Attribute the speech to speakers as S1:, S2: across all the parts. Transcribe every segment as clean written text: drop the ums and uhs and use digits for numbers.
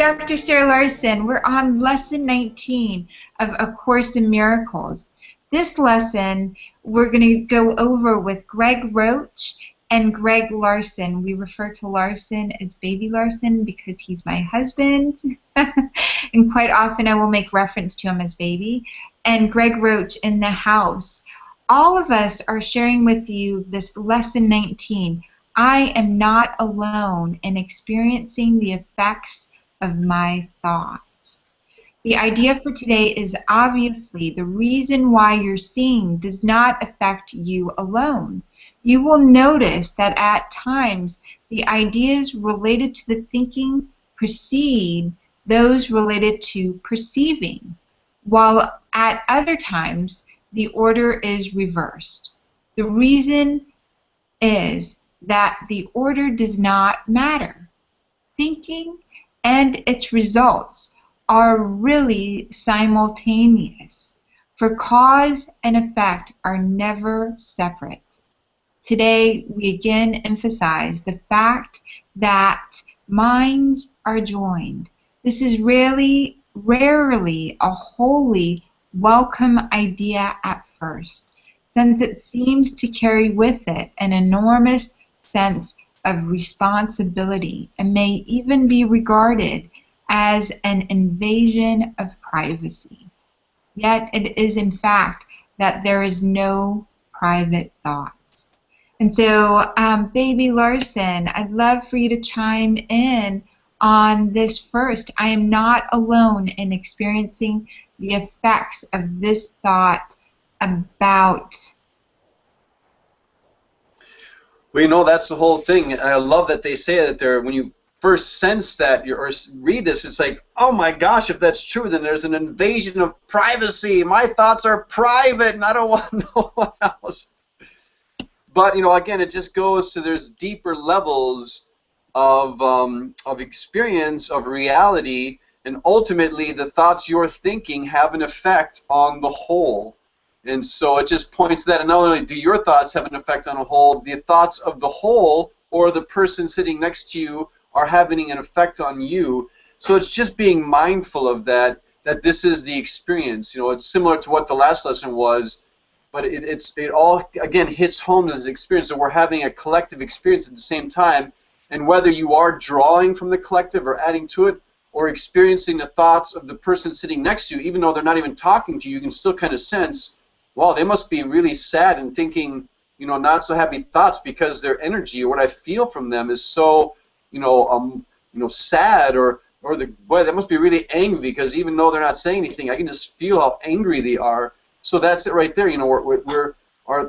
S1: Dr. Sarah Larsen. We're on Lesson 19 of A Course in Miracles. This lesson we're going to go over with Greg Roach and Greg Larsen. We refer to Larsen as Baby Larsen because he's my husband, and quite often I will make reference to him as Baby, and Greg Roach in the house. All of us are sharing with you this Lesson 19. I am not alone in experiencing the effects of my thoughts. The idea for today is obviously the reason why you're seeing does not affect you alone. You will notice that at times the ideas related to the thinking precede those related to perceiving, while at other times the order is reversed. The reason is that the order does not matter. Thinking and its results are really simultaneous, for cause and effect are never separate. Today, we again emphasize the fact that minds are joined. This is rarely a wholly welcome idea at first, since it seems to carry with it an enormous sense of responsibility and may even be regarded as an invasion of privacy. Yet it is in fact that there is no private thoughts. And so, Baby Larsen, I'd love for you to chime in on this first. I am not alone in experiencing the effects of this thought about...
S2: Well, you know, that's the whole thing. And I love that they say that there, when you first sense that or read this, it's like, oh my gosh, if that's true, then there's an invasion of privacy. My thoughts are private, and I don't want no one else. But, you know, again, it just goes to there's deeper levels of experience, of reality, and ultimately the thoughts you're thinking have an effect on the whole. And so it just points to that, and not only do your thoughts have an effect on a whole, the thoughts of the whole or the person sitting next to you are having an effect on you. So it's just being mindful of that this is the experience. You know, it's similar to what the last lesson was, but it all, again, hits home to this experience. So we're having a collective experience at the same time, and whether you are drawing from the collective or adding to it, or experiencing the thoughts of the person sitting next to you, even though they're not even talking to you, you can still kind of sense, wow, they must be really sad and thinking, you know, not so happy thoughts because their energy or what I feel from them is so, sad, or boy, they must be really angry because even though they're not saying anything, I can just feel how angry they are. So that's it right there. You know,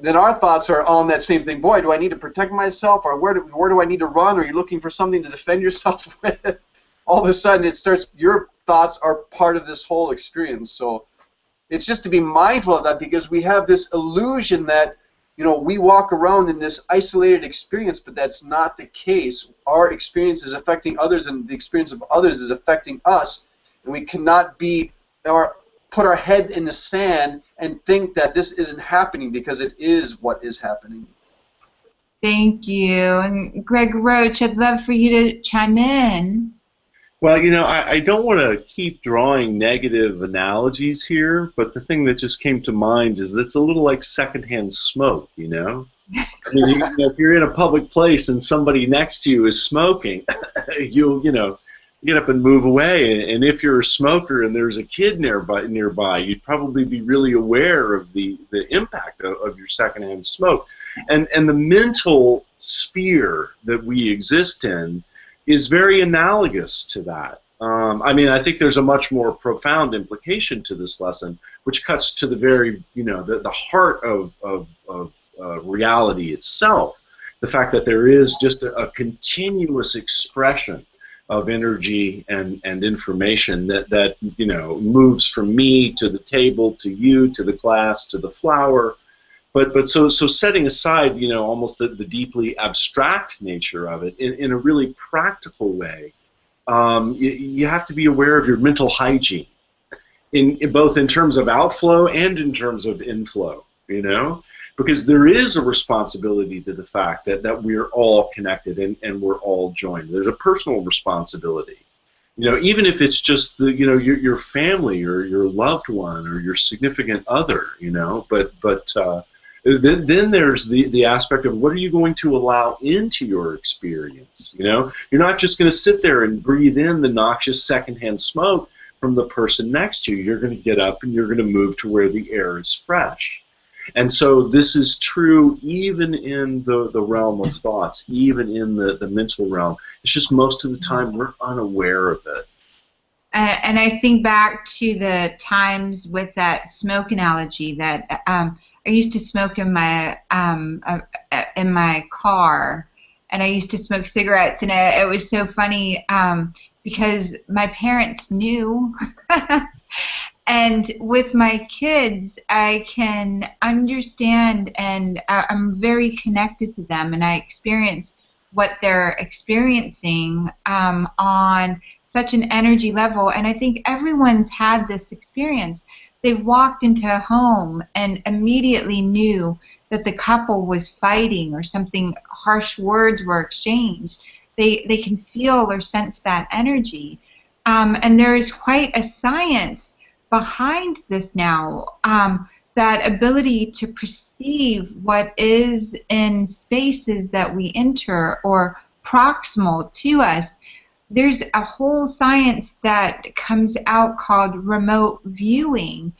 S2: then our thoughts are on that same thing. Boy, do I need to protect myself, or where do I need to run? Are you looking for something to defend yourself with? All of a sudden, it starts. Your thoughts are part of this whole experience. So it's just to be mindful of that, because we have this illusion that, you know, we walk around in this isolated experience, but that's not the case. Our experience is affecting others, and the experience of others is affecting us, and we cannot put our head in the sand and think that this isn't happening, because it is what is happening.
S1: Thank you. And Greg Roach, I'd love for you to chime in.
S3: Well, you know, I don't want to keep drawing negative analogies here, but the thing that just came to mind is that it's a little like secondhand smoke, you know? I mean, if you're in a public place and somebody next to you is smoking, you'll get up and move away. And if you're a smoker and there's a kid nearby, you'd probably be really aware of the impact of your secondhand smoke. And the mental sphere that we exist in is very analogous to that. I mean, I think there's a much more profound implication to this lesson, which cuts to the very, the heart of reality itself. The fact that there is just a continuous expression of energy and information that moves from me to the table, to you, to the glass, to the flower. But so setting aside, almost the deeply abstract nature of it, in a really practical way, you have to be aware of your mental hygiene, both in terms of outflow and in terms of inflow, because there is a responsibility to the fact that we're all connected and we're all joined. There's a personal responsibility. You know, even if it's just the, you know, your family or your loved one or your significant other, you know, but then there's the aspect of what are you going to allow into your experience, you know? You're not just going to sit there and breathe in the noxious secondhand smoke from the person next to you. You're going to get up and you're going to move to where the air is fresh. And so this is true even in the realm of thoughts, even in the mental realm. It's just most of the time we're unaware of it.
S1: And I think back to the times with that smoke analogy that I used to smoke in my car, and I used to smoke cigarettes, and it was so funny because my parents knew. And with my kids, I can understand, and I'm very connected to them, and I experience what they're experiencing on such an energy level. And I think everyone's had this experience. They've walked into a home and immediately knew that the couple was fighting or something, harsh words were exchanged. They can feel or sense that energy. And there is quite a science behind this now, that ability to perceive what is in spaces that we enter or proximal to us. There's a whole science that comes out called remote viewing.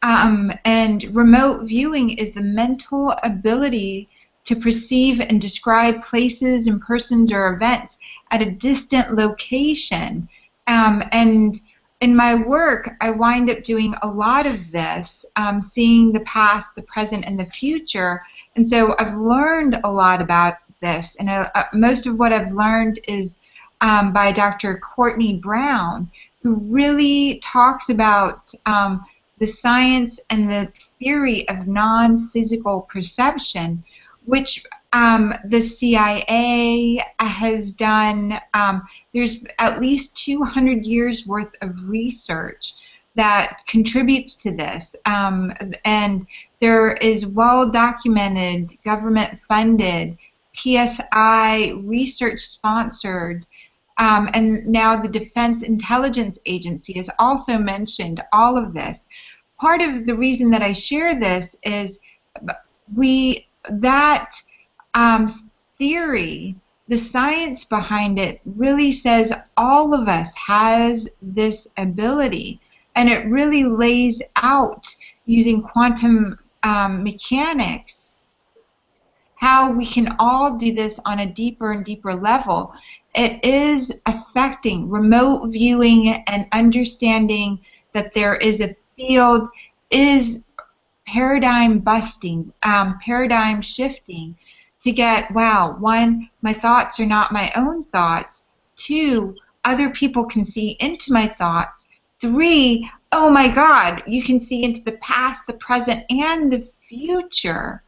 S1: And remote viewing is the mental ability to perceive and describe places and persons or events at a distant location. And in my work, I wind up doing a lot of this, seeing the past, the present, and the future. And so I've learned a lot about this. And most of what I've learned is by Dr. Courtney Brown, who really talks about the science and the theory of non-physical perception, which the CIA has done. There's at least 200 years worth of research that contributes to this. And there is well-documented, government-funded, PSI research-sponsored, and now the Defense Intelligence Agency has also mentioned all of this. Part of the reason that I share this is that theory, the science behind it, really says all of us has this ability, and it really lays out using quantum mechanics how we can all do this on a deeper and deeper level. It is affecting remote viewing and understanding that there is a field is paradigm busting, paradigm shifting, to get, wow, one, my thoughts are not my own thoughts. Two, other people can see into my thoughts. Three, oh my God, you can see into the past, the present, and the future.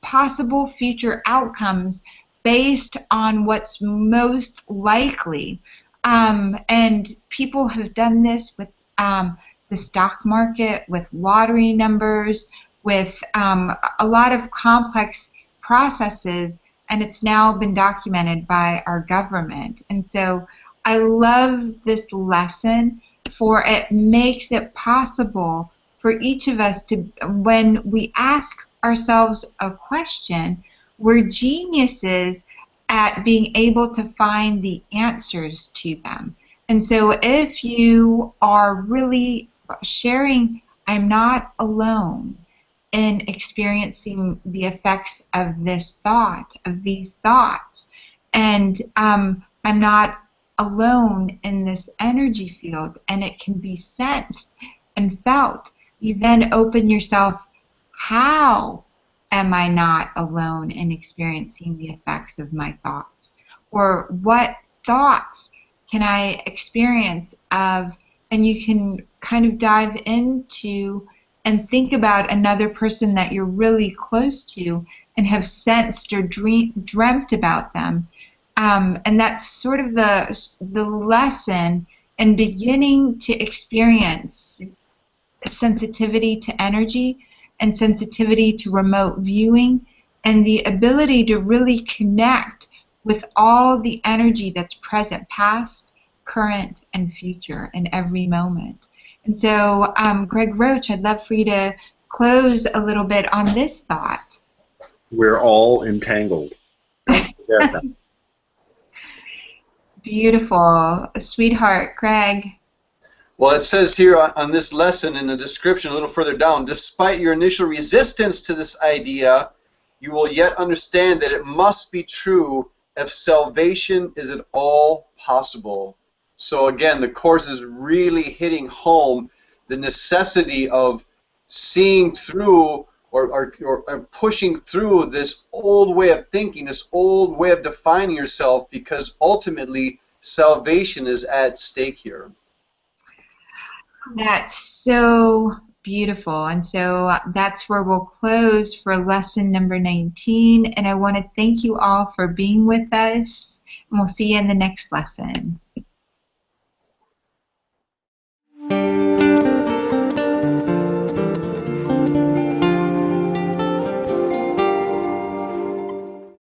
S1: Possible future outcomes based on what's most likely. And people have done this with the stock market, with lottery numbers, with a lot of complex processes, and it's now been documented by our government. And so I love this lesson, for it makes it possible for each of us to, when we ask ourselves a question, we're geniuses at being able to find the answers to them. And so if you are really sharing, I'm not alone in experiencing the effects of this thought, of these thoughts, and I'm not alone in this energy field, and it can be sensed and felt, you then open yourself, how am I not alone in experiencing the effects of my thoughts? Or what thoughts can I experience of, and you can kind of dive into and think about another person that you're really close to and have sensed or dreamt about them. And that's sort of the lesson in beginning to experience sensitivity to energy and sensitivity to remote viewing, and the ability to really connect with all the energy that's present, past, current, and future in every moment. And so, Greg Roach, I'd love for you to close a little bit on this thought.
S3: We're all entangled. Don't forget that.
S1: Beautiful. Sweetheart, Greg.
S2: Well, it says here on this lesson in the description a little further down, despite your initial resistance to this idea, you will yet understand that it must be true if salvation is at all possible. So again, the Course is really hitting home the necessity of seeing through or pushing through this old way of thinking, this old way of defining yourself, because ultimately salvation is at stake here.
S1: That's so beautiful. And so that's where we'll close for lesson number 19. And I want to thank you all for being with us. And we'll see you in the next lesson.